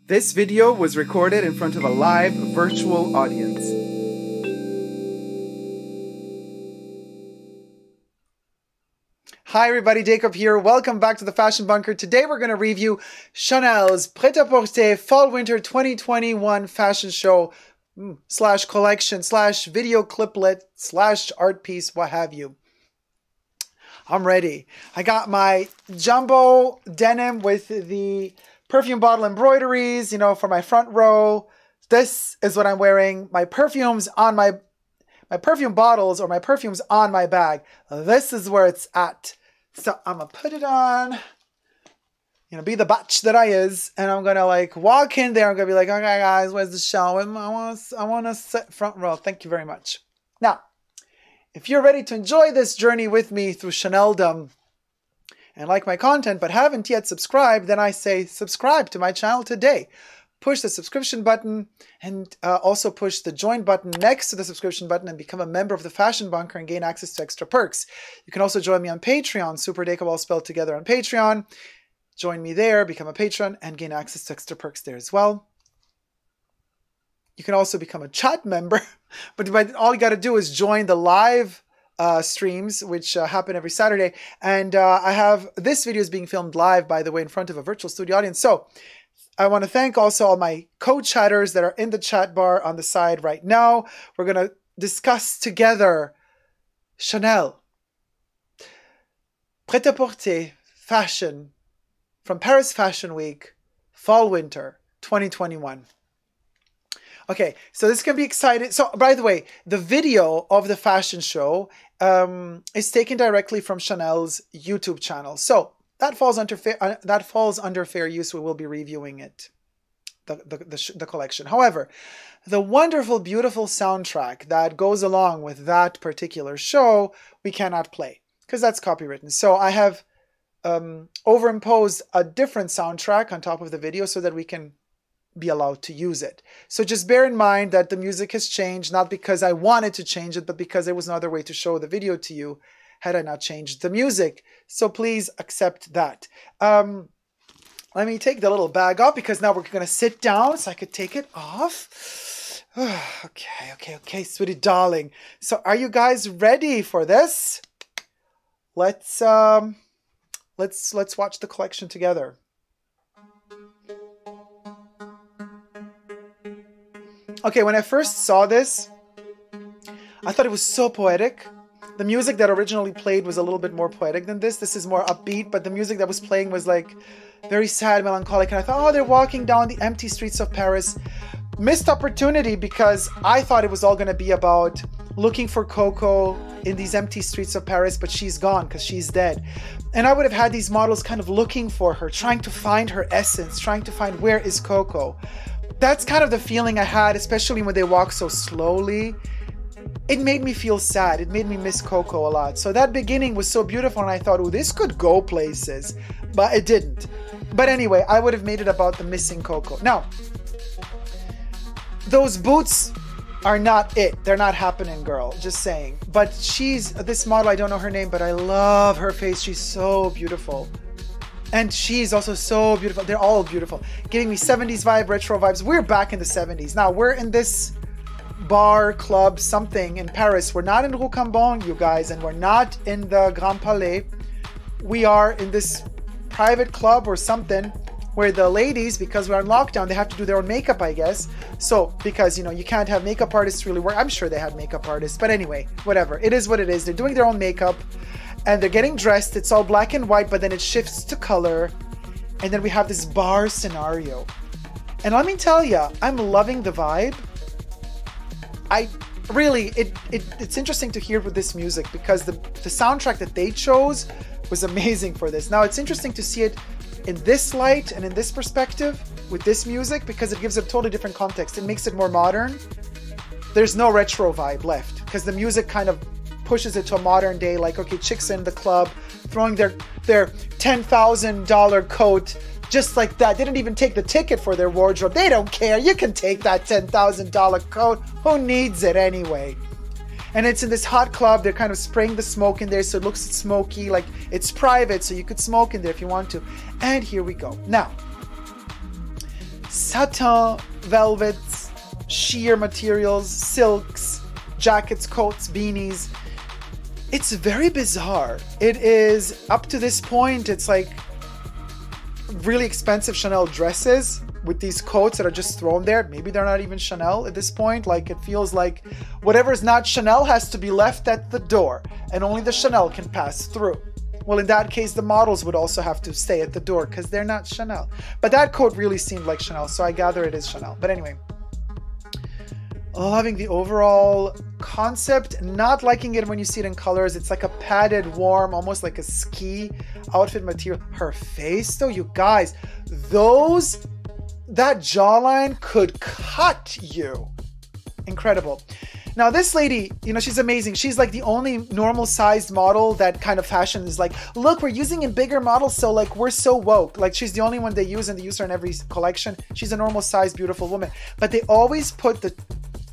This video was recorded in front of a live virtual audience. Hi everybody, Jacob here. Welcome back to the Fashion Bunker. Today we're going to review Chanel's Pret-a-Porter Fall-Winter 2021 fashion show slash collection slash video cliplet slash art piece, what have you. I'm ready. I got my jumbo denim with the perfume bottle embroideries, you know, for my front row. This is what I'm wearing. My perfumes on my perfume bottles or my perfumes on my bag. This is where it's at. So I'm gonna put it on, you know, be the batch that I is, and I'm gonna like walk in there. I'm gonna be like, okay guys, where's the show? I wanna sit front row. Thank you very much. Now, if you're ready to enjoy this journey with me through Chaneldom and like my content but haven't yet subscribed, then I say subscribe to my channel today. Push the subscription button and also push the join button next to the subscription button and become a member of the Fashion Bunker and gain access to extra perks. You can also join me on Patreon, Super Jacob all spelled together on Patreon. Join me there, become a patron, and gain access to extra perks there as well. You can also become a chat member, but all you got to do is join the live streams, which happen every Saturday. And I have this video is being filmed live, by the way, in front of a virtual studio audience. So I want to thank also all my co-chatters that are in the chat bar on the side right now. We're going to discuss together Chanel Pret-a-Porter fashion from Paris Fashion Week, Fall Winter 2021. Okay, so this can be exciting. So, by the way, the video of the fashion show is taken directly from Chanel's YouTube channel. So that falls under fair use. We will be reviewing it, the collection. However, the wonderful, beautiful soundtrack that goes along with that particular show, we cannot play because that's copywritten. So I have overimposed a different soundtrack on top of the video so that we can be allowed to use it. So just bear in mind that the music has changed, not because I wanted to change it, but because there was no other way to show the video to you had I not changed the music. So please accept that. Let me take the little bag off because now we're going to sit down so I could take it off. Okay, sweetie darling. So are you guys ready for this? Let's watch the collection together. Okay, when I first saw this, I thought it was so poetic. The music that originally played was a little bit more poetic than this. This is more upbeat, but the music that was playing was like very sad, melancholic. And I thought, oh, they're walking down the empty streets of Paris. Missed opportunity because I thought it was all going to be about looking for Coco in these empty streets of Paris, but she's gone because she's dead. And I would have had these models kind of looking for her, trying to find her essence, trying to find where is Coco. That's kind of the feeling I had, especially when they walk so slowly. It made me feel sad. It made me miss Coco a lot. So that beginning was so beautiful and I thought, oh, this could go places, but it didn't. But anyway, I would have made it about the missing Coco. Now, those boots are not it. They're not happening, girl. Just saying. But this model, I don't know her name, but I love her face. She's so beautiful. And she's also so beautiful. They're all beautiful. Giving me 70s vibe, retro vibes. We're back in the 70s. Now, we're in this bar, club, something in Paris. We're not in Rue Cambon, you guys, and we're not in the Grand Palais. We are in this private club or something where the ladies, because we're on lockdown, they have to do their own makeup, I guess. So, because, you know, you can't have makeup artists really work. I'm sure they had makeup artists, but anyway, whatever. It is what it is. They're doing their own makeup. And they're getting dressed. It's all black and white, but then it shifts to color. And then we have this bar scenario. And let me tell you, I'm loving the vibe. It's interesting to hear with this music because the soundtrack that they chose was amazing for this. Now, it's interesting to see it in this light and in this perspective with this music because it gives a totally different context. It makes it more modern. There's no retro vibe left because the music kind of pushes it to a modern day, like, okay, chicks in the club throwing their $10,000 coat just like that. They didn't even take the ticket for their wardrobe. They don't care. You can take that $10,000 coat. Who needs it anyway? And it's in this hot club. They're kind of spraying the smoke in there so it looks smoky, like it's private, so you could smoke in there if you want to. And here we go. Now, satin, velvets, sheer materials, silks, jackets, coats, beanies. It's very bizarre. It is, up to this point, it's like really expensive Chanel dresses with these coats that are just thrown there. Maybe they're not even Chanel at this point. Like, it feels like whatever is not Chanel has to be left at the door and only the Chanel can pass through. Well, in that case, the models would also have to stay at the door because they're not Chanel. But that coat really seemed like Chanel, so I gather it is Chanel. But anyway, loving the overall concept, not liking it when you see it in colors. It's like a padded, warm, almost like a ski outfit material. Her face though, you guys, that jawline could cut you. Incredible. Now this lady, you know, she's amazing. She's like the only normal sized model that kind of fashion is like, look, we're using in bigger models, so like we're so woke. Like, she's the only one they use, and they use her in every collection. She's a normal sized, beautiful woman. But they always put the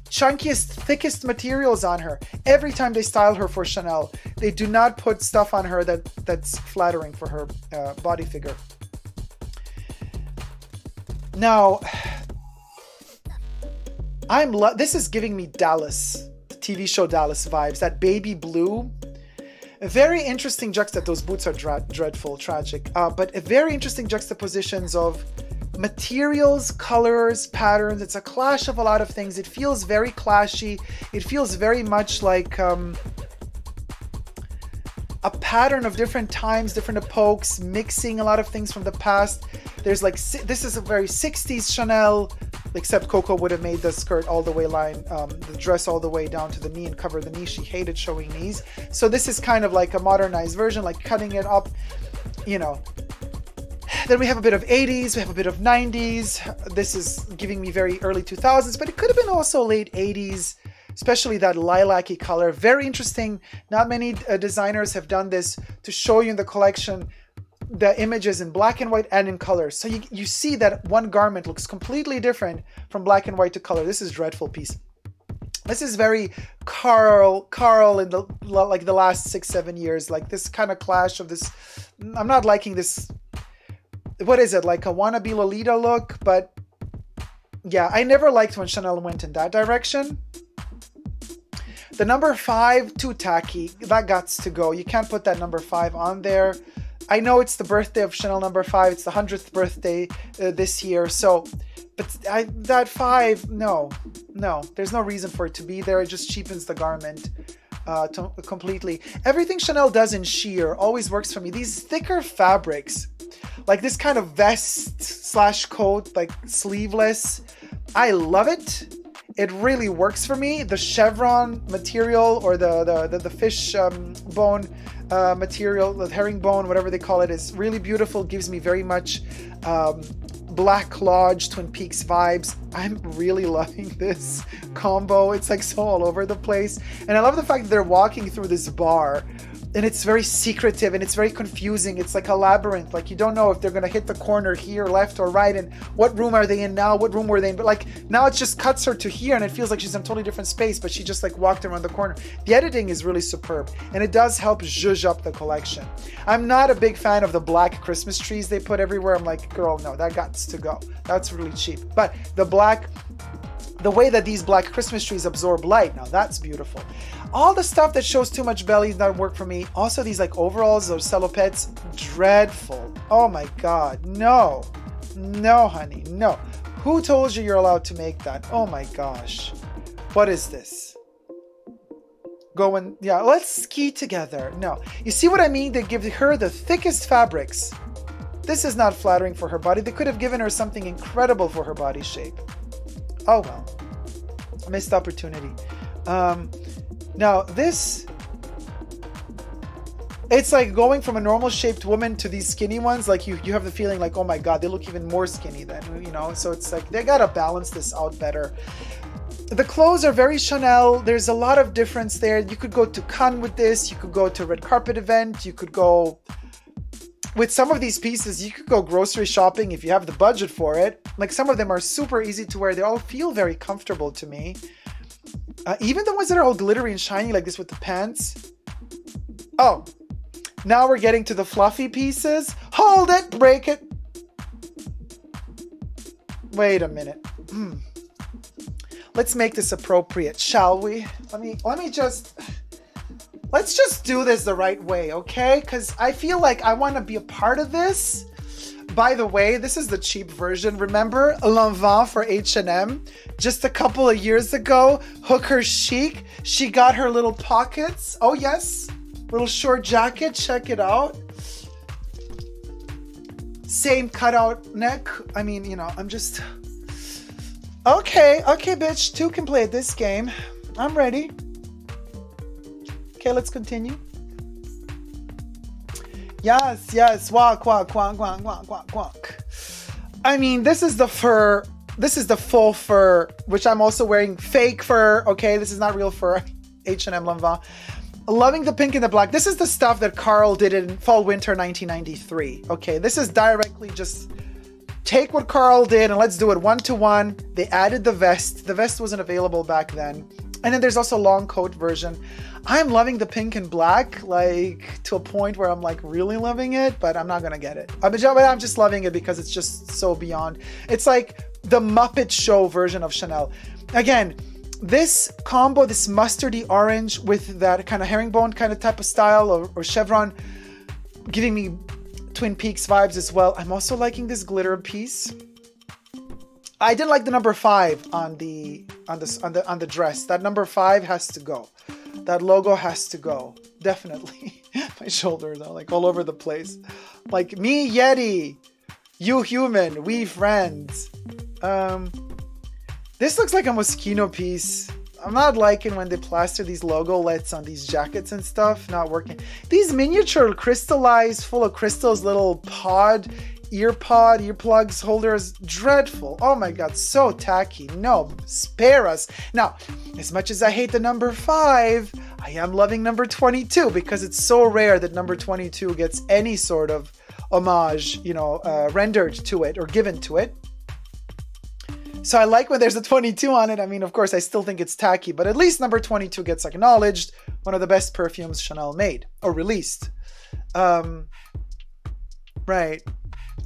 chunkiest, thickest materials on her every time they style her for Chanel. They do not put stuff on her that's flattering for her body figure. Now, this is giving me Dallas, the TV show Dallas vibes. That baby blue, a very interesting those boots are dreadful, tragic, but a very interesting juxtapositions of materials, colors, patterns. It's a clash of a lot of things. It feels very clashy. It feels very much like a pattern of different times, different epochs, mixing a lot of things from the past. There's like, this is a very 60s Chanel, except Coco would have made the skirt all the way the dress all the way down to the knee and cover the knee. She hated showing knees. So this is kind of like a modernized version, like cutting it up, you know. Then we have a bit of 80s, we have a bit of 90s. This is giving me very early 2000s, but it could have been also late 80s, especially that lilac-y color. Very interesting. Not many designers have done this to show you in the collection the images in black and white and in color. So you see that one garment looks completely different from black and white to color. This is a dreadful piece. This is very Carl in the last 6-7 years. Like this kind of clash of this. I'm not liking this. What is it, like a wannabe Lolita look? But yeah, I never liked when Chanel went in that direction. The number 5, too tacky. That gots to go. You can't put that number 5 on there. I know it's the birthday of Chanel number 5. It's the 100th birthday this year. So, but that 5, no. There's no reason for it to be there. It just cheapens the garment completely. Everything Chanel does in sheer always works for me. These thicker fabrics, like this kind of vest / coat, like sleeveless, I love it. It really works for me. The chevron material or the fish bone material, the herringbone, whatever they call it, is really beautiful. Gives me very much Black Lodge, Twin Peaks vibes. I'm really loving this combo. It's like so all over the place. And I love the fact that they're walking through this bar. And it's very secretive and it's very confusing. It's like a labyrinth. Like you don't know if they're going to hit the corner here, left or right. And what room are they in now? What room were they in? But like now it just cuts her to here and it feels like she's in a totally different space, but she just like walked around the corner. The editing is really superb and it does help zhuzh up the collection. I'm not a big fan of the black Christmas trees they put everywhere. I'm like, girl, no, that gots to go. That's really cheap. But the way that these black Christmas trees absorb light, now that's beautiful. All the stuff that shows too much belly does not work for me. Also these like overalls, those salopettes, dreadful. Oh my God, no, honey, no. Who told you you're allowed to make that? Oh my gosh, what is this? Yeah, let's ski together. No, you see what I mean? They give her the thickest fabrics. This is not flattering for her body. They could have given her something incredible for her body shape. Oh well, missed opportunity. Now this, it's like going from a normal shaped woman to these skinny ones. Like you have the feeling like, oh my God, they look even more skinny then, you know? So it's like, they gotta balance this out better. The clothes are very Chanel. There's a lot of difference there. You could go to Cannes with this. You could go to a red carpet event. You could go, with some of these pieces, you could go grocery shopping if you have the budget for it. Like some of them are super easy to wear. They all feel very comfortable to me. Even the ones that are all glittery and shiny like this with the pants. Oh, now we're getting to the fluffy pieces. Hold it, break it. Wait a minute. Let's make this appropriate, shall we? Let's just do this the right way, okay? Because I feel like I want to be a part of this. By the way, this is the cheap version. Remember L'Envant for H&M? Just a couple of years ago, Hooker Chic. She got her little pockets. Oh yes, little short jacket. Check it out. Same cutout neck. I mean, you know, I'm just... Okay, bitch. Two can play this game. I'm ready. Okay, let's continue. Yes. Walk. I mean, this is the fur. This is the full fur, which I'm also wearing fake fur. Okay, this is not real fur. H&M L'Envant. Loving the pink and the black. This is the stuff that Carl did in fall winter 1993. Okay, this is directly just take what Carl did and let's do it 1-to-1. They added the vest. The vest wasn't available back then. And then there's also a long coat version. I'm loving the pink and black, like to a point where I'm like really loving it, but I'm not gonna get it. I'm just loving it because it's just so beyond. It's like the Muppet Show version of Chanel. Again, this combo, this mustardy orange with that kind of herringbone kind of type of style or chevron, giving me Twin Peaks vibes as well. I'm also liking this glitter piece. I didn't like the number 5 on the dress. That number 5 has to go. That logo has to go. Definitely. My shoulders are like all over the place. Like me, Yeti. You human. We friends. This looks like a Moschino piece. I'm not liking when they plaster these logolets on these jackets and stuff. Not working. These miniature crystallized, full of crystals, little earplugs holders, dreadful. Oh my god, so tacky. No, spare us. Now, as much as I hate the number 5, I am loving number 22 because it's so rare that number 22 gets any sort of homage, you know, rendered to it or given to it. So I like when there's a 22 on it. I mean, of course, I still think it's tacky, but at least number 22 gets acknowledged. One of the best perfumes Chanel made or released. Right.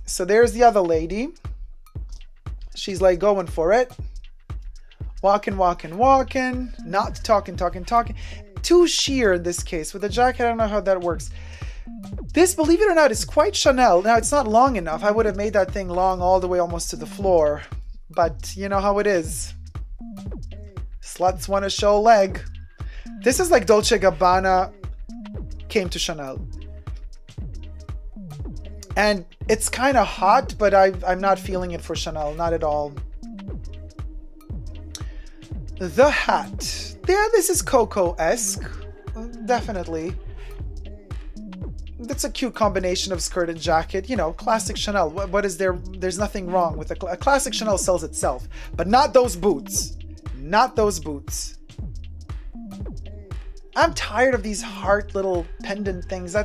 So there's the other lady. She's like going for it. Walking. Not talking. Too sheer in this case. With the jacket, I don't know how that works. This, believe it or not, is quite Chanel. Now, it's not long enough. I would have made that thing long all the way almost to the floor. But you know how it is. Sluts want to show leg. This is like Dolce & Gabbana came to Chanel. And it's kind of hot, but I'm not feeling it for Chanel. Not at all. The hat. Yeah, this is Coco-esque. Definitely. That's a cute combination of skirt and jacket. You know, classic Chanel. What is there? There's nothing wrong with a classic Chanel sells itself. But not those boots. Not those boots. I'm tired of these heart little pendant things.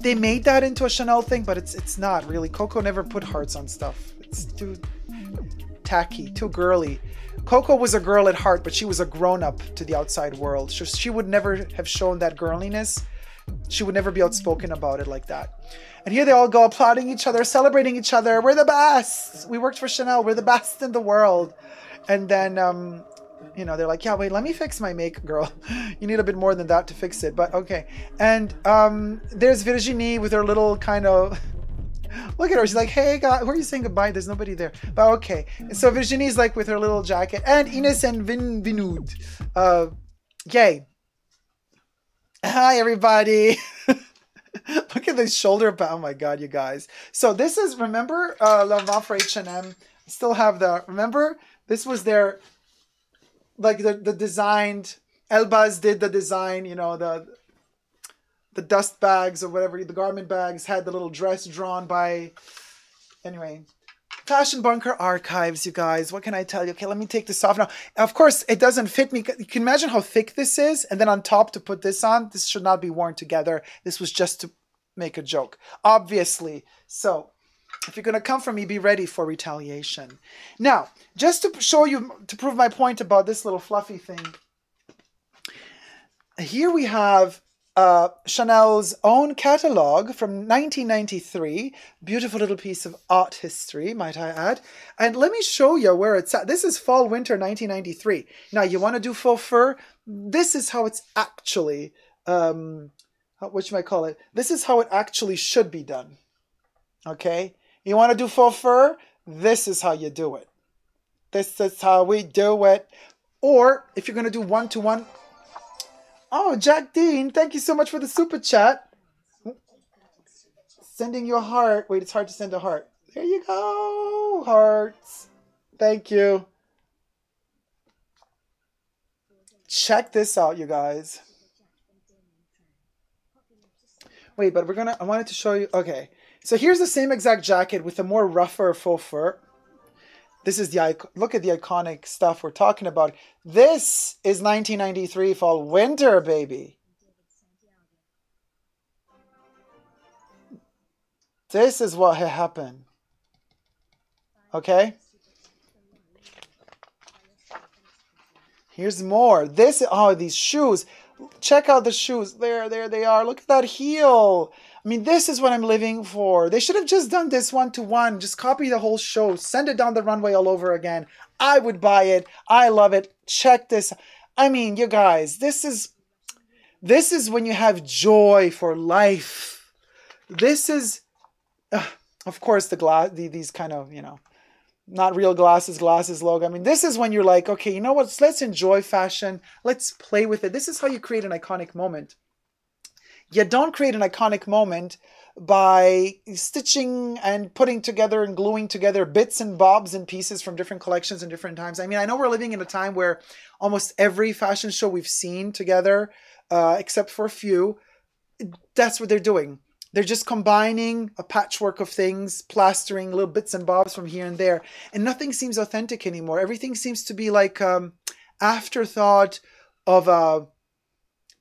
They made that into a Chanel thing, but it's not really. Coco never put hearts on stuff. It's too tacky, too girly. Coco was a girl at heart, but she was a grown-up to the outside world. She would never have shown that girliness. She would never be outspoken about it like that. And here they all go applauding each other, celebrating each other. We're the best. We worked for Chanel. We're the best in the world. And then, you know, they're like, yeah, wait, let me fix my make, girl. You need a bit more than that to fix it, but okay. And there's Virginie with her little kind of... Look at her. She's like, hey, God, who are you saying goodbye? There's nobody there. But okay. And so Virginie's like with her little jacket. And Ines and Vinoud. Yay. Hi, everybody. Look at this shoulder. Oh, my God, you guys. So this is, remember, L'Envant for H&M? Still have the, remember? This was their, like, the designed, Elbaz did the design, you know, the dust bags or whatever, the garment bags had the little dress drawn by, anyway. Fashion Bunker archives, you guys. What can I tell you? Okay, let me take this off now. Of course, it doesn't fit me. You can imagine how thick this is. And then on top to put this on, this should not be worn together. This was just to make a joke, obviously. So if you're going to come for me, be ready for retaliation. Now, just to show you, to prove my point about this little fluffy thing. Here we have Chanel's own catalog from 1993. Beautiful little piece of art history, might I add. And let me show you where it's at. This is fall winter 1993. Now, you want to do faux fur? This is how it's actually, what should I call it? This is how it actually should be done. Okay? You want to do faux fur? This is how you do it. This is how we do it. Or if you're going to do one-to-one. Oh, Jack Dean, thank you so much for the super chat. Sending you a heart. Wait, it's hard to send a heart. There you go. Hearts. Thank you. Check this out, you guys. Wait, but I wanted to show you. Okay. So here's the same exact jacket with a more rougher faux fur. This is look at the iconic stuff we're talking about. This is 1993 fall winter, baby. This is what happened. Okay? Here's more. These shoes. Check out the shoes. There they are. Look at that heel. I mean, this is what I'm living for. They should have just done this one-to-one. Just copy the whole show. Send it down the runway all over again. I would buy it. I love it. Check this. I mean, you guys, this is when you have joy for life. This is, of course, these kind of, not real glasses logo. I mean, this is when you're like, okay, you know what? Let's enjoy fashion. Let's play with it. This is how you create an iconic moment. You don't create an iconic moment by stitching and putting together and gluing together bits and bobs and pieces from different collections and different times. I mean, I know we're living in a time where almost every fashion show we've seen together, except for a few, that's what they're doing. They're just combining a patchwork of things, plastering little bits and bobs from here and there, and nothing seems authentic anymore. Everything seems to be like afterthought of a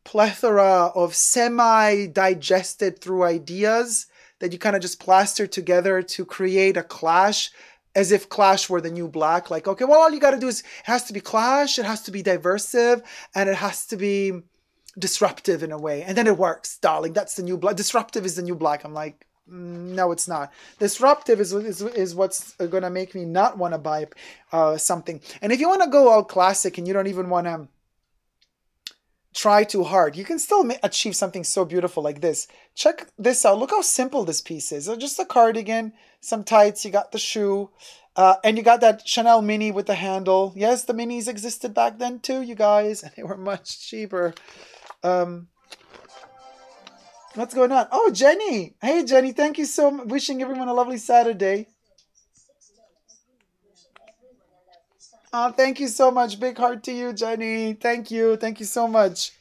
plethora of semi-digested through ideas that you kind of just plaster together to create a clash, as if Clash were the new black. Like, okay, well, all you got to do is, it has to be Clash, it has to be diversive, and it has to be disruptive in a way. And then it works, darling. That's the new black. Disruptive is the new black. I'm like, no, it's not. Disruptive is what's going to make me not want to buy something. And if you want to go all classic and you don't even want to try too hard, you can still achieve something so beautiful like this. Check this out. Look how simple this piece is. Just a cardigan, some tights, you got the shoe, and you got that Chanel mini with the handle. Yes, the minis existed back then too, you guys, and they were much cheaper. What's going on? Oh, Jenny. Hey, Jenny, thank you so much. Wishing everyone a lovely Saturday. Oh, thank you so much. Big heart to you, Jenny. Thank you. Thank you so much.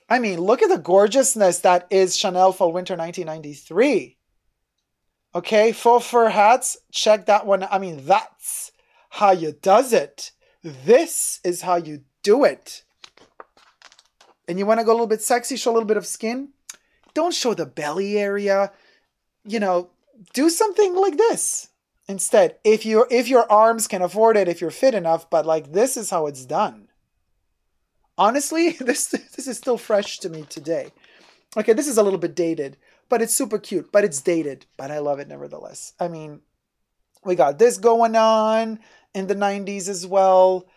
I mean, look at the gorgeousness that is Chanel Fall Winter 1993. Okay, faux fur hats. Check that one. I mean, that's how you does it. This is how you do it. And you want to go a little bit sexy, show a little bit of skin? Don't show the belly area. Do something like this. Instead, if your arms can afford it, if you're fit enough, but like this is how it's done. Honestly, this is still fresh to me today. Okay, this is a little bit dated, but it's super cute, but it's dated, but I love it nevertheless. I mean, we got this going on in the 90s as well.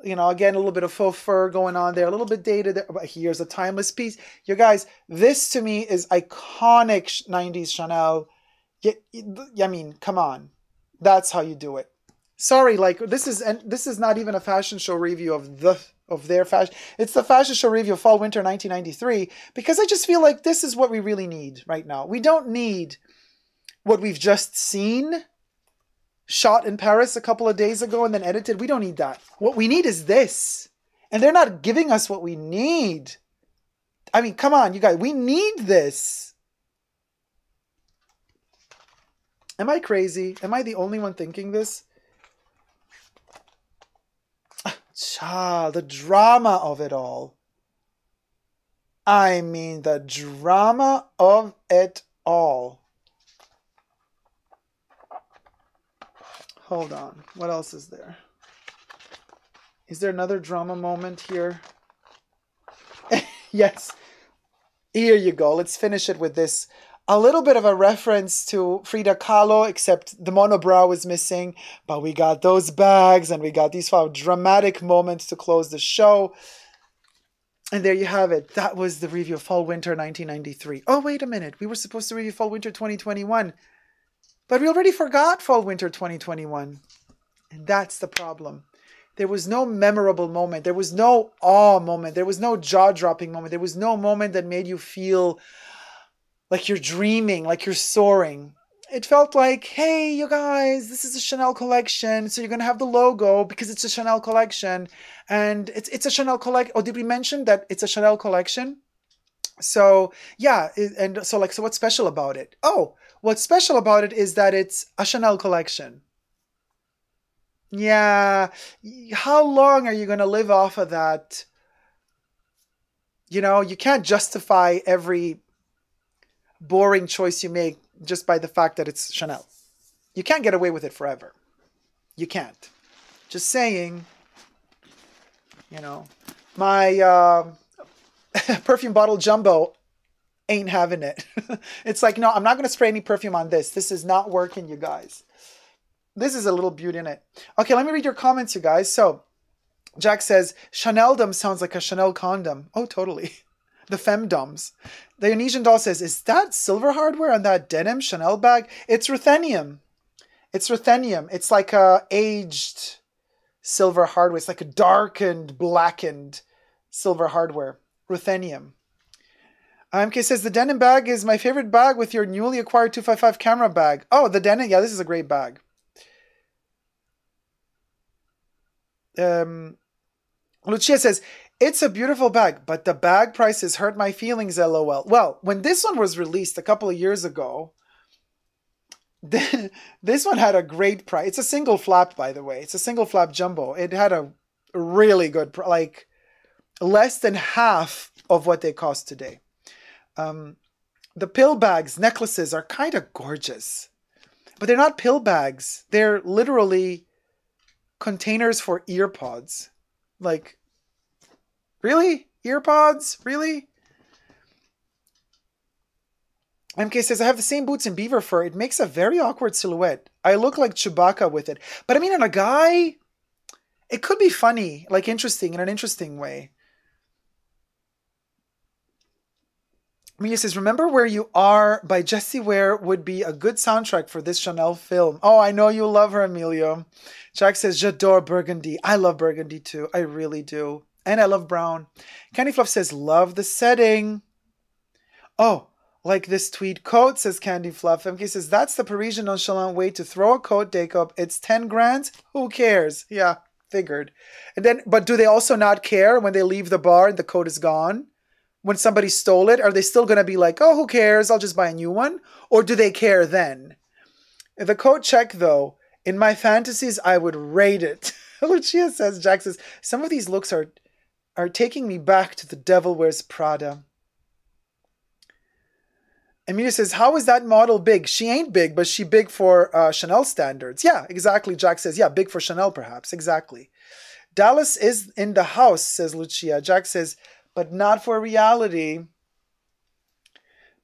Again, a little bit of faux fur going on there, a little bit dated there, but here's a timeless piece. You guys, this to me is iconic 90s Chanel. I mean, come on. That's how you do it. Sorry, like this is not even a fashion show review of their fashion. It's the fashion show review of Fall Winter 1993 because I just feel like this is what we really need right now. We don't need what we've just seen shot in Paris a couple of days ago and then edited. We don't need that. What we need is this. And they're not giving us what we need. I mean, come on, you guys. We need this. Am I crazy? Am I the only one thinking this? The drama of it all. I mean, the drama of it all. Hold on. What else is there? Is there another drama moment here? Yes. Here you go. Let's finish it with this. A little bit of a reference to Frida Kahlo, except the monobrow was missing. But we got those bags and we got these dramatic moments to close the show. And there you have it. That was the review of Fall Winter 1993. Oh, wait a minute. We were supposed to review Fall Winter 2021. But we already forgot Fall Winter 2021. And that's the problem. There was no memorable moment. There was no awe moment. There was no jaw-dropping moment. There was no moment that made you feel like you're dreaming, like you're soaring. It felt like, hey, you guys, this is a Chanel collection. So you're going to have the logo because it's a Chanel collection. And it's a Chanel collection. Oh, did we mention that it's a Chanel collection? So, yeah. So what's special about it? Oh, what's special about it is that it's a Chanel collection. Yeah. How long are you going to live off of that? You know, you can't justify every boring choice you make just by the fact that it's Chanel. You can't get away with it forever. You can't. Just saying, you know, my perfume bottle jumbo ain't having it. It's like, no, I'm not going to spray any perfume on this. This is not working, you guys. This is a little beauty in it. Okay, let me read your comments, you guys. So, Jack says, Chaneldom sounds like a Chanel condom. Oh, totally. The femdoms. The Indonesian doll says, is that silver hardware on that denim Chanel bag? It's ruthenium. It's ruthenium. It's like a aged silver hardware. It's like a darkened, blackened silver hardware. Ruthenium. MK says, the denim bag is my favorite bag with your newly acquired 255 camera bag. Oh, the denim. Yeah, this is a great bag. Lucia says, it's a beautiful bag, but the bag prices hurt my feelings, lol. Well, when this one was released a couple of years ago, this one had a great price. It's a single flap, by the way. It's a single flap jumbo. It had a really good, like less than half of what they cost today. The pill bags, necklaces are kind of gorgeous, but they're not pill bags. They're literally containers for ear pods. Like, really? Earpods? Really? MK says, I have the same boots in beaver fur. It makes a very awkward silhouette. I look like Chewbacca with it. But I mean, on a guy, it could be funny, like interesting, in an interesting way. Mia says, remember Where You Are by Jessie Ware would be a good soundtrack for this Chanel film. Oh, I know you love her, Emilio. Jack says, j'adore burgundy. I love burgundy too. I really do. And I love brown. Candy Fluff says, love the setting. Oh, like this tweed coat, says Candy Fluff. MK says, that's the Parisian nonchalant way to throw a coat, Jacob. It's 10 grand. Who cares? Yeah, figured. And then, but do they also not care when they leave the bar and the coat is gone? When somebody stole it, are they still going to be like, oh, who cares? I'll just buy a new one? Or do they care then? The coat check, though, in my fantasies, I would rate it. Lucia says, Jack says, some of these looks are taking me back to The Devil Wears Prada. Emilia says, how is that model big? She ain't big, but she big for Chanel standards. Yeah, exactly. Jack says, yeah, big for Chanel, perhaps. Exactly. Dallas is in the house, says Lucia. Jack says, but not for reality.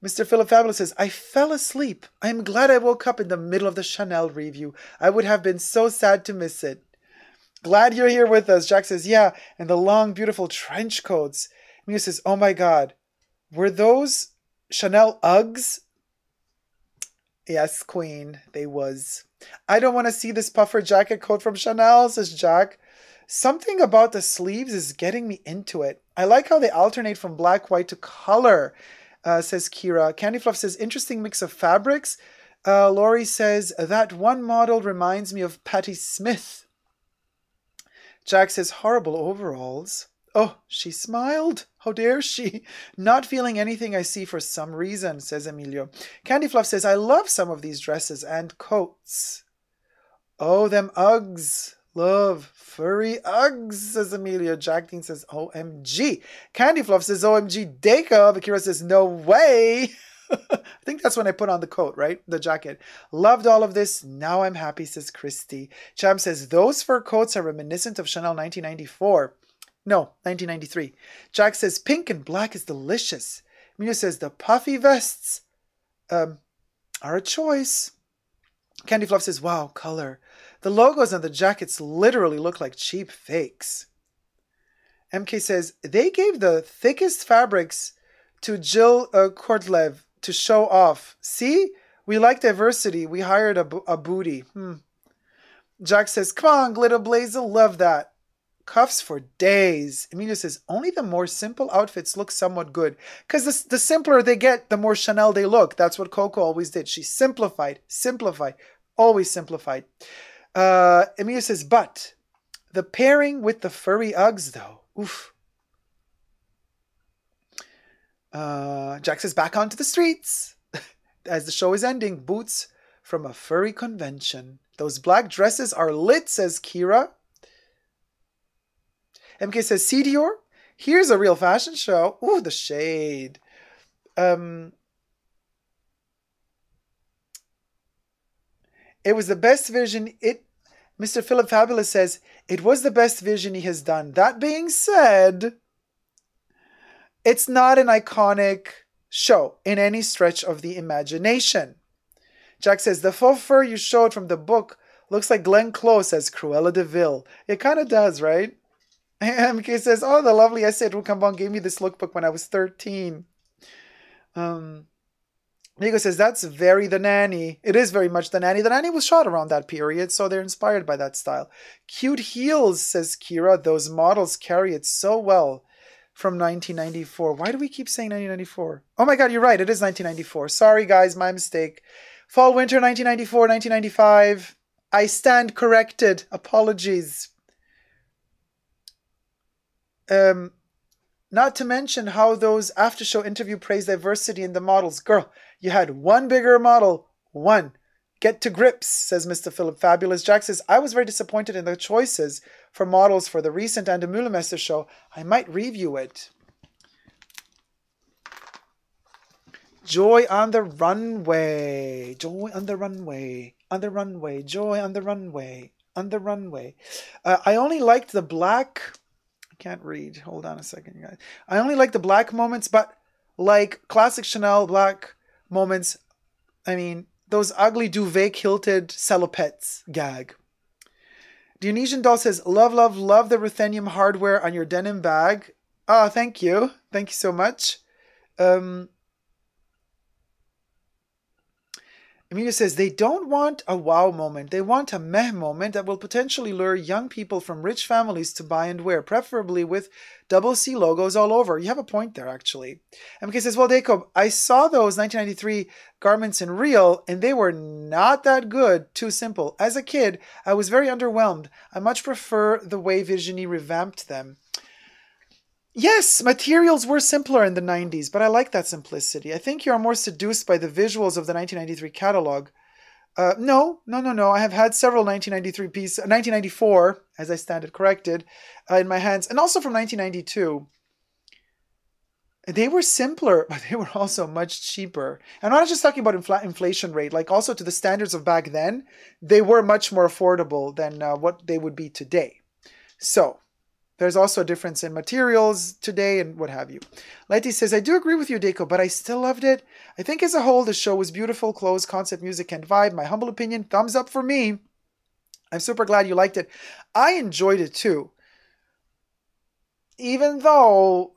Mr. Philip Fabulous says, I fell asleep. I am glad I woke up in the middle of the Chanel review. I would have been so sad to miss it. Glad you're here with us. Jack says, yeah, and the long, beautiful trench coats. Mia says, oh my God, were those Chanel Uggs? Yes, Queen, they was. I don't want to see this puffer jacket coat from Chanel, says Jack. Something about the sleeves is getting me into it. I like how they alternate from black, white to color, says Kira. Candy Fluff says, interesting mix of fabrics. Lori says, that one model reminds me of Patti Smith. Jack says, horrible overalls. Oh, she smiled. How dare she? Not feeling anything I see for some reason, says Emilio. Candy Fluff says, I love some of these dresses and coats. Oh, them Uggs. Love furry Uggs, says Emilio. Jack Dean says, OMG. Candy Fluff says, OMG, Jacob. Akira says, no way. I think that's when I put on the coat, right? The jacket. Loved all of this. Now I'm happy, says Christy. Cham says, those fur coats are reminiscent of Chanel 1994. No, 1993. Jack says, pink and black is delicious. Mina says the puffy vests are a choice. Candy Fluff says, wow, color. The logos on the jackets literally look like cheap fakes. MK says, they gave the thickest fabrics to Jill Kortlev to show off. See? We like diversity. We hired a booty. Jack says, come on, Glitter Blazer, love that. Cuffs for days. Emilio says, only the more simple outfits look somewhat good. Because the simpler they get, the more Chanel they look. That's what Coco always did. She simplified, always simplified. Emilio says, but the pairing with the furry Uggs, though. Oof. Jack says, back onto the streets. As the show is ending, boots from a furry convention. Those black dresses are lit, says Kira. MK says, see, Dior? Here's a real fashion show. Ooh, the shade. It was the best vision. Mr. Philip Fabulous says, it was the best vision he has done. That being said, it's not an iconic show in any stretch of the imagination. Jack says, the faux fur you showed from the book looks like Glenn Close as Cruella de Vil. It kind of does, right? MK says, oh, the lovely essay Rucambon gave me this lookbook when I was 13. Nico says, that's very The Nanny. It is very much The Nanny. The Nanny was shot around that period, so they're inspired by that style. Cute heels, says Kira. Those models carry it so well. From 1994. Why do we keep saying 1994? Oh my God, you're right. It is 1994. Sorry, guys, my mistake. Fall, winter, 1994, 1995. I stand corrected. Apologies. Not to mention how those after-show interview praise diversity in the models. Girl, you had one bigger model. One. Get to grips, says Mr. Philip Fabulous. Jack says, I was very disappointed in the choices for models for the recent Anne de Meulemester show. I might review it. Joy on the runway. Joy on the runway. On the runway. Joy on the runway. On the runway. I only liked the black... I can't read. Hold on a second, you guys. I only like the black moments, but like classic Chanel black moments, I mean... those ugly duvet kilted salopettes gag. Dionysian Doll says, love, love, love the ruthenium hardware on your denim bag. Oh, thank you. Thank you so much. Amelia says, they don't want a wow moment. They want a meh moment that will potentially lure young people from rich families to buy and wear, preferably with double C logos all over. You have a point there, actually. MK says, well, Jacob, I saw those 1993 garments in real, and they were not that good. Too simple. As a kid, I was very underwhelmed. I much prefer the way Virginie revamped them. Yes, materials were simpler in the 90s, but I like that simplicity. I think you're more seduced by the visuals of the 1993 catalog. No. I have had several 1994, as I stand it corrected, in my hands, and also from 1992. They were simpler, but they were also much cheaper. I'm not just talking about inflation rate, like also to the standards of back then, they were much more affordable than what they would be today. So... there's also a difference in materials today and what have you. Letty says, I do agree with you, Deco, but I still loved it. I think as a whole, the show was beautiful, clothes, concept, music, and vibe. My humble opinion, thumbs up for me. I'm super glad you liked it. I enjoyed it too. Even though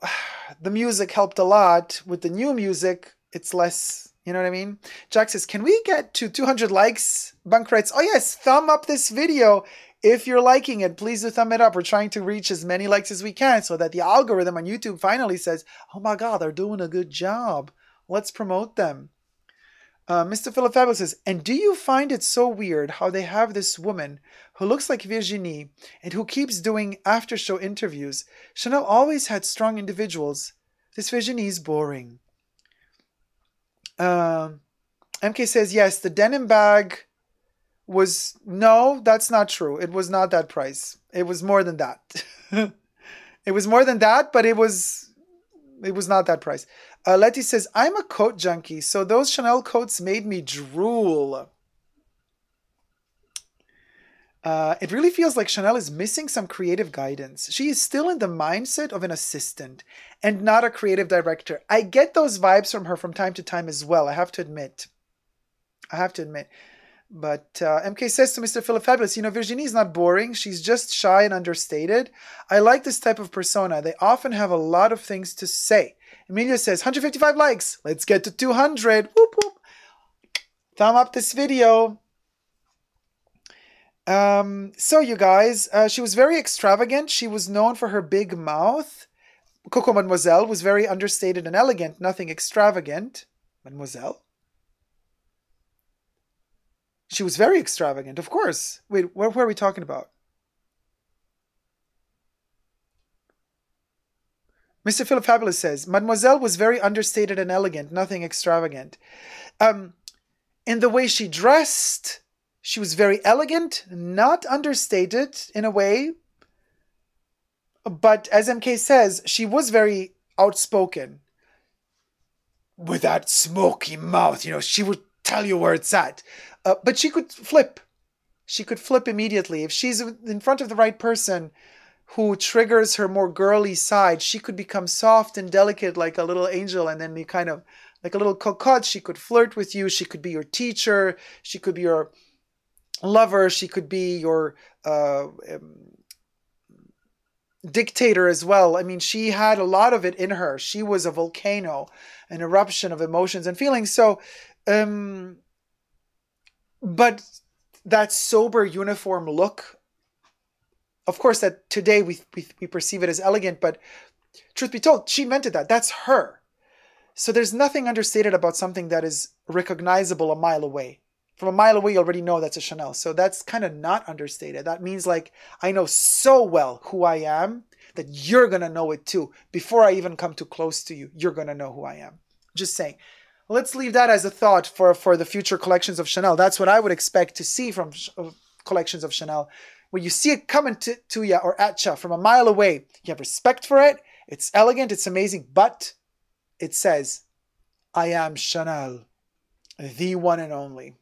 the music helped a lot, with the new music, it's less, you know what I mean? Jack says, can we get to 200 likes? Bunk writes, oh yes, thumb up this video. If you're liking it, please do thumb it up. We're trying to reach as many likes as we can so that the algorithm on YouTube finally says, oh my God, they're doing a good job. Let's promote them. Mr. Philip Fabulous says, and do you find it so weird how they have this woman who looks like Virginie and who keeps doing after-show interviews? Chanel always had strong individuals. This Virginie's boring. MK says, yes, the denim bag... no, that's not true. It was not that price. It was more than that. It was more than that, but it was not that price. Letty says, I'm a coat junkie, so those Chanel coats made me drool. It really feels like Chanel is missing some creative guidance. She is still in the mindset of an assistant and not a creative director. I get those vibes from her from time to time as well, I have to admit. But MK says to Mr. Philip Fabulous, you know, Virginie is not boring. She's just shy and understated. I like this type of persona. They often have a lot of things to say. Emilia says, 155 likes. Let's get to 200. Whoop, whoop. Thumb up this video. So you guys, she was very extravagant. She was known for her big mouth. Coco Mademoiselle was very understated and elegant, nothing extravagant. Mademoiselle? She was very extravagant, of course. Wait, what are we talking about? Mr. Philip Fabulous says, Mademoiselle was very understated and elegant, nothing extravagant. In the way she dressed, she was very elegant, not understated in a way. But as MK says, she was very outspoken. With that smoky mouth, you know, she would tell you where it's at. But she could flip. She could flip immediately. If she's in front of the right person who triggers her more girly side, she could become soft and delicate like a little angel, and then you kind of, like a little cocotte, she could flirt with you. She could be your teacher. She could be your lover. She could be your dictator as well. I mean, she had a lot of it in her. She was a volcano, an eruption of emotions and feelings. So, but that sober uniform look, of course, that today we perceive it as elegant, but truth be told, she invented that. That's her. So there's nothing understated about something that is recognizable a mile away. From a mile away, you already know that's a Chanel. So that's kind of not understated. That means like, I know so well who I am that you're going to know it too. Before I even come too close to you, you're going to know who I am. Just saying. Let's leave that as a thought for the future collections of Chanel. That's what I would expect to see from collections of Chanel. When you see it coming to you or at you from a mile away, you have respect for it. It's elegant. It's amazing. But it says, I am Chanel, the one and only.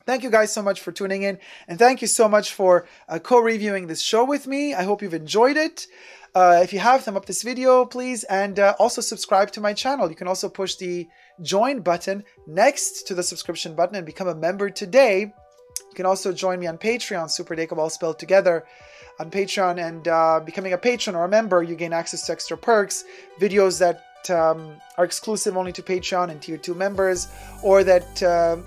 Thank you guys so much for tuning in. And thank you so much for co-reviewing this show with me. I hope you've enjoyed it. If you have, thumb up this video, please. And also subscribe to my channel. You can also push the join button next to the subscription button and become a member today. You can also join me on Patreon, Super Dacob all spelled together, on Patreon. And becoming a patron or a member, you gain access to extra perks, videos that are exclusive only to Patreon and Tier 2 members, or that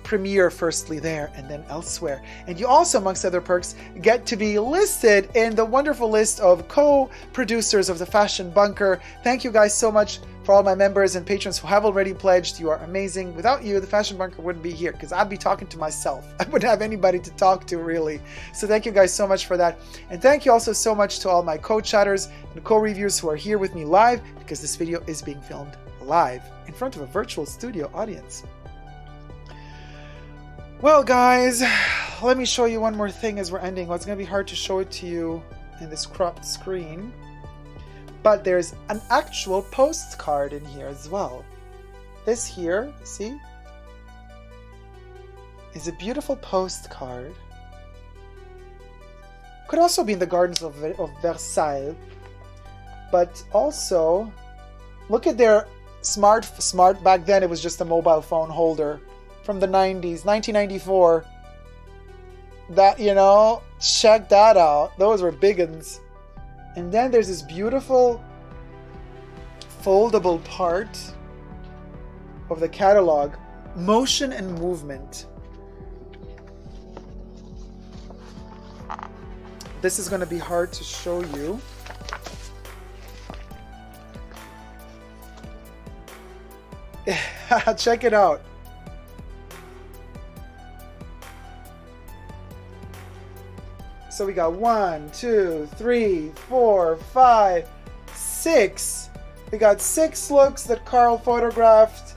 premiere firstly there and then elsewhere. And you also, amongst other perks, get to be listed in the wonderful list of co-producers of the Fashion Bunker. Thank you guys so much for all my members and patrons who have already pledged. You are amazing. Without you, the Fashion Bunker wouldn't be here because I'd be talking to myself. I wouldn't have anybody to talk to, really. So thank you guys so much for that. And thank you also so much to all my co-chatters and co-reviewers who are here with me live, because this video is being filmed live in front of a virtual studio audience. Well, guys, let me show you one more thing as we're ending. Well, it's going to be hard to show it to you in this cropped screen, but there's an actual postcard in here as well. This here, see, is a beautiful postcard. Could also be in the gardens of Versailles, but also look at their smart. Back then, it was just a mobile phone holder. From the 90s, 1994. That, you know, check that out. Those were big uns. And then there's this beautiful foldable part of the catalog, Motion and Movement. This is going to be hard to show you. Check it out. So we got 1, 2, 3, 4, 5, 6. We got 6 looks that Carl photographed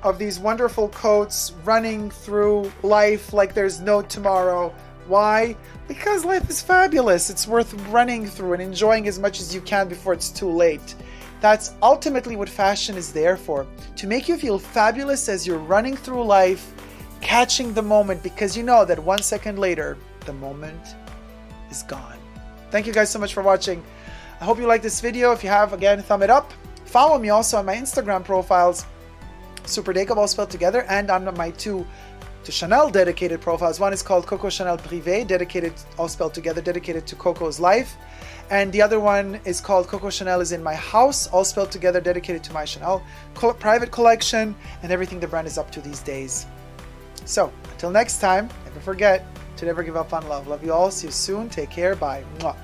of these wonderful coats running through life like there's no tomorrow. Why? Because life is fabulous. It's worth running through and enjoying as much as you can before it's too late. That's ultimately what fashion is there for. To make you feel fabulous as you're running through life, catching the moment, because you know that 1 second later, the moment is gone. Thank you guys so much for watching. I hope you like this video. If you have, again, thumb it up. Follow me also on my Instagram profiles, Super Jacob, all spelled together, and on my two to Chanel dedicated profiles. One is called Coco Chanel Privé, dedicated, all spelled together, dedicated to Coco's life. And the other one is called Coco Chanel is in my house, all spelled together, dedicated to my Chanel private collection and everything the brand is up to these days. So, until next time, never forget to never give up on love. Love you all. See you soon. Take care. Bye. Mwah.